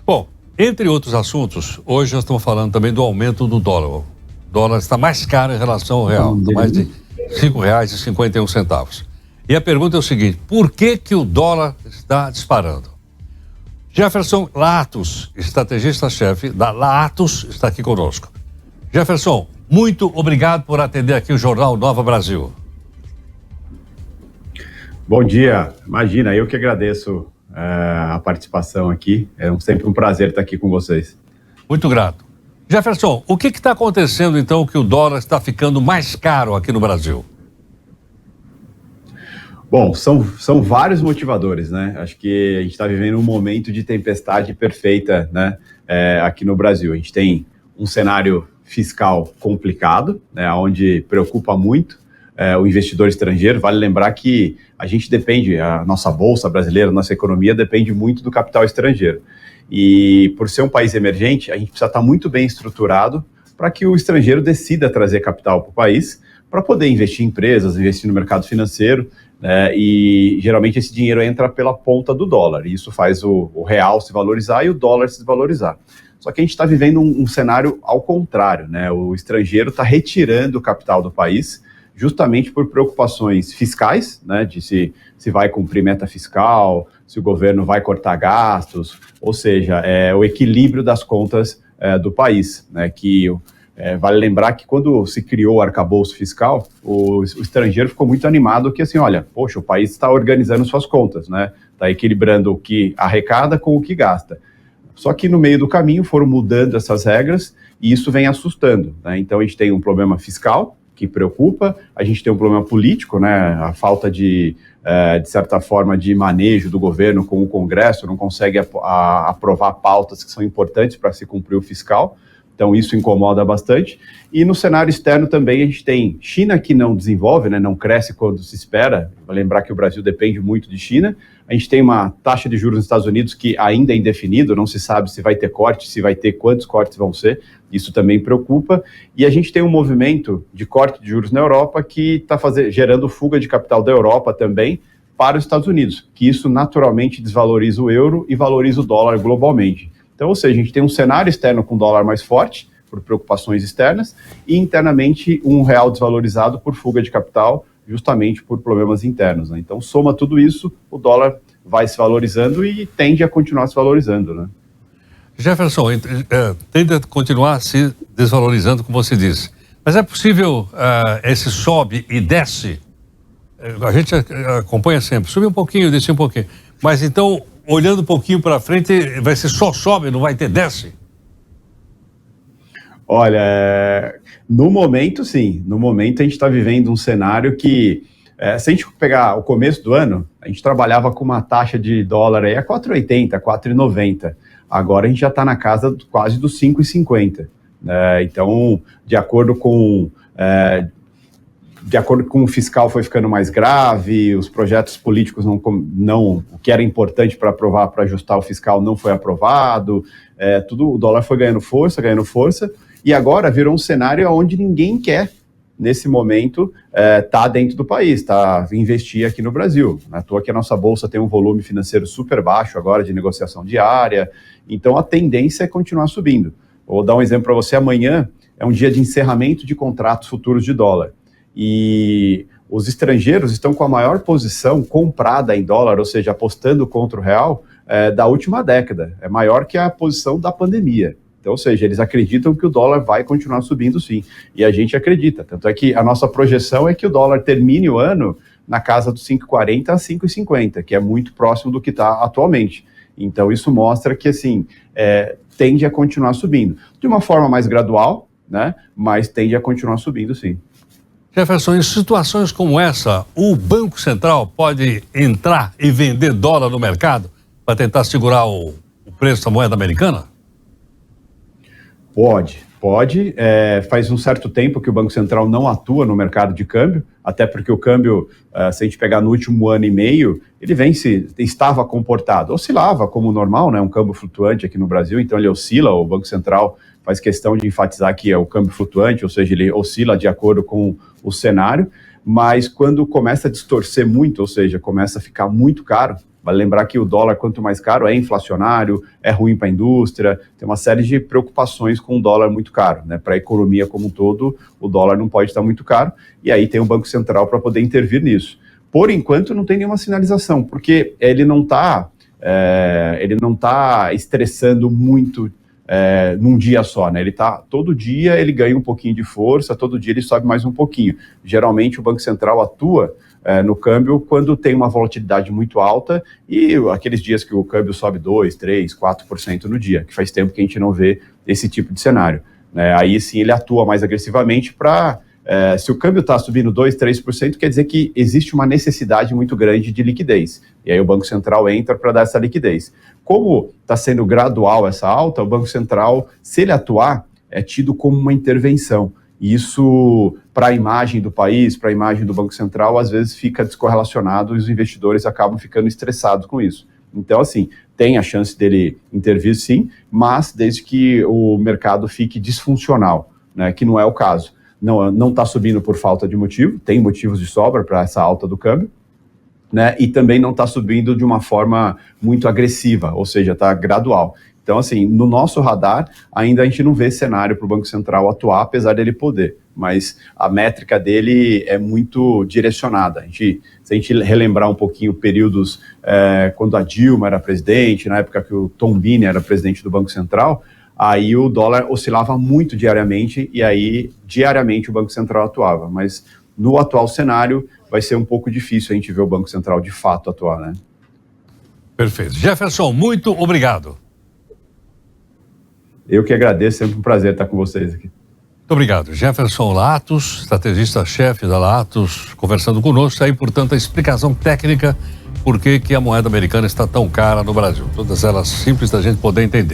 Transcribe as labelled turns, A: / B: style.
A: Bom, entre outros assuntos, hoje nós estamos falando também do aumento do dólar. O dólar está mais caro em relação ao real, está mais de R$ 5,51. E a pergunta é o seguinte: por que que o dólar está disparando? Jefferson Latos, estrategista-chefe da Latos, está aqui conosco. Jefferson, muito obrigado por atender aqui o Jornal Nova Brasil.
B: Bom dia, imagina, eu que agradeço a participação aqui, sempre um prazer estar aqui com vocês.
A: Muito grato. Jefferson, o que está acontecendo então que o dólar está ficando mais caro aqui no Brasil?
B: Bom, são vários motivadores, né? Acho que a gente está vivendo um momento de tempestade perfeita, né? Aqui no Brasil. A gente tem um cenário fiscal complicado, né? Onde preocupa muito o investidor estrangeiro. Vale lembrar que a gente depende, a nossa bolsa brasileira, a nossa economia depende muito do capital estrangeiro. E por ser um país emergente, a gente precisa estar muito bem estruturado para que o estrangeiro decida trazer capital para o país, para poder investir em empresas, investir no mercado financeiro, e geralmente esse dinheiro entra pela ponta do dólar, e isso faz o real se valorizar e o dólar se desvalorizar. Só que a gente está vivendo um cenário ao contrário, né? O estrangeiro está retirando o capital do país, justamente por preocupações fiscais, né? De se vai cumprir meta fiscal, se o governo vai cortar gastos, ou seja, o equilíbrio das contas do país, né? Vale lembrar que quando se criou o arcabouço fiscal, o estrangeiro ficou muito animado que assim, olha, poxa, o país está organizando suas contas, né? Está equilibrando o que arrecada com o que gasta. Só que no meio do caminho foram mudando essas regras e isso vem assustando, né? Então a gente tem um problema fiscal que preocupa, a gente tem um problema político, né? A falta de certa forma, de manejo do governo com o Congresso, não consegue aprovar pautas que são importantes para se cumprir o fiscal. Então isso incomoda bastante. E no cenário externo também a gente tem China que não desenvolve, né, não cresce quando se espera. Vou lembrar que o Brasil depende muito de China. A gente tem uma taxa de juros nos Estados Unidos que ainda é indefinido, não se sabe se vai ter corte, se vai ter quantos cortes vão ser. Isso também preocupa. E a gente tem um movimento de corte de juros na Europa que está gerando fuga de capital da Europa também para os Estados Unidos, que isso naturalmente desvaloriza o euro e valoriza o dólar globalmente. Então, ou seja, a gente tem um cenário externo com dólar mais forte, por preocupações externas, e internamente um real desvalorizado por fuga de capital, justamente por problemas internos, né? Então, soma tudo isso, o dólar vai se valorizando e tende a continuar se valorizando, né?
A: Jefferson, tende a continuar se desvalorizando, como você disse. Mas é possível esse sobe e desce? A gente acompanha sempre, sobe um pouquinho, desce um pouquinho. Mas então, olhando um pouquinho para frente, vai ser só sobe, não vai ter desce?
B: Olha, no momento sim, no momento a gente está vivendo um cenário que, se a gente pegar o começo do ano, a gente trabalhava com uma taxa de dólar aí a 4,80, 4,90, agora a gente já está na casa quase dos 5,50, então, de acordo com o fiscal foi ficando mais grave, os projetos políticos não o que era importante para aprovar, para ajustar o fiscal não foi aprovado, o dólar foi ganhando força, e agora virou um cenário onde ninguém quer, nesse momento, tá dentro do país, investir aqui no Brasil. Não é à toa que a nossa bolsa tem um volume financeiro super baixo agora de negociação diária, então a tendência é continuar subindo. Vou dar um exemplo para você, amanhã é um dia de encerramento de contratos futuros de dólar. E os estrangeiros estão com a maior posição comprada em dólar, ou seja, apostando contra o real, da última década. É maior que a posição da pandemia. Então, ou seja, eles acreditam que o dólar vai continuar subindo sim. E a gente acredita. Tanto é que a nossa projeção é que o dólar termine o ano na casa dos 5,40 a 5,50, que é muito próximo do que está atualmente. Então, isso mostra que, assim, tende a continuar subindo. De uma forma mais gradual, né? Mas tende a continuar subindo sim.
A: Jefferson, em situações como essa, o Banco Central pode entrar e vender dólar no mercado para tentar segurar o preço da moeda americana?
B: Pode. Faz um certo tempo que o Banco Central não atua no mercado de câmbio, até porque o câmbio, se a gente pegar no último ano e meio, ele estava comportado, oscilava como normal, né? Um câmbio flutuante aqui no Brasil, então ele oscila, o Banco Central faz questão de enfatizar que é o câmbio flutuante, ou seja, ele oscila de acordo com o cenário, mas quando começa a distorcer muito, ou seja, começa a ficar muito caro, Vale lembrar que o dólar, quanto mais caro, é inflacionário, é ruim para a indústria, tem uma série de preocupações com o dólar muito caro, né? Para a economia como um todo, o dólar não pode estar muito caro, e aí tem o Banco Central para poder intervir nisso. Por enquanto, não tem nenhuma sinalização, porque ele não está estressando muito num dia só, né? Todo dia ele ganha um pouquinho de força, todo dia ele sobe mais um pouquinho. Geralmente o Banco Central atua no câmbio quando tem uma volatilidade muito alta e aqueles dias que o câmbio sobe 2%, 3%, 4% no dia, que faz tempo que a gente não vê esse tipo de cenário, né? Aí sim ele atua mais agressivamente para... se o câmbio está subindo 2%, 3%, quer dizer que existe uma necessidade muito grande de liquidez. E aí o Banco Central entra para dar essa liquidez. Como está sendo gradual essa alta, o Banco Central, se ele atuar, é tido como uma intervenção. E isso, para a imagem do país, para a imagem do Banco Central, às vezes fica descorrelacionado e os investidores acabam ficando estressados com isso. Então, assim, tem a chance dele intervir sim, mas desde que o mercado fique disfuncional, né, que não é o caso. Não está subindo por falta de motivo, tem motivos de sobra para essa alta do câmbio, né? E também não está subindo de uma forma muito agressiva, ou seja, está gradual. Então, assim, no nosso radar, ainda a gente não vê cenário para o Banco Central atuar, apesar dele poder, mas a métrica dele é muito direcionada. Se a gente relembrar um pouquinho períodos quando a Dilma era presidente, na época que o Tom Bini era presidente do Banco Central, aí o dólar oscilava muito diariamente e aí diariamente o Banco Central atuava. Mas no atual cenário vai ser um pouco difícil a gente ver o Banco Central de fato atuar, né?
A: Perfeito. Jefferson, muito obrigado.
B: Eu que agradeço, sempre um prazer estar com vocês aqui.
A: Muito obrigado. Jefferson Latos, estrategista-chefe da Latos, conversando conosco aí, portanto, a explicação técnica por que a moeda americana está tão cara no Brasil. Todas elas simples da gente poder entender.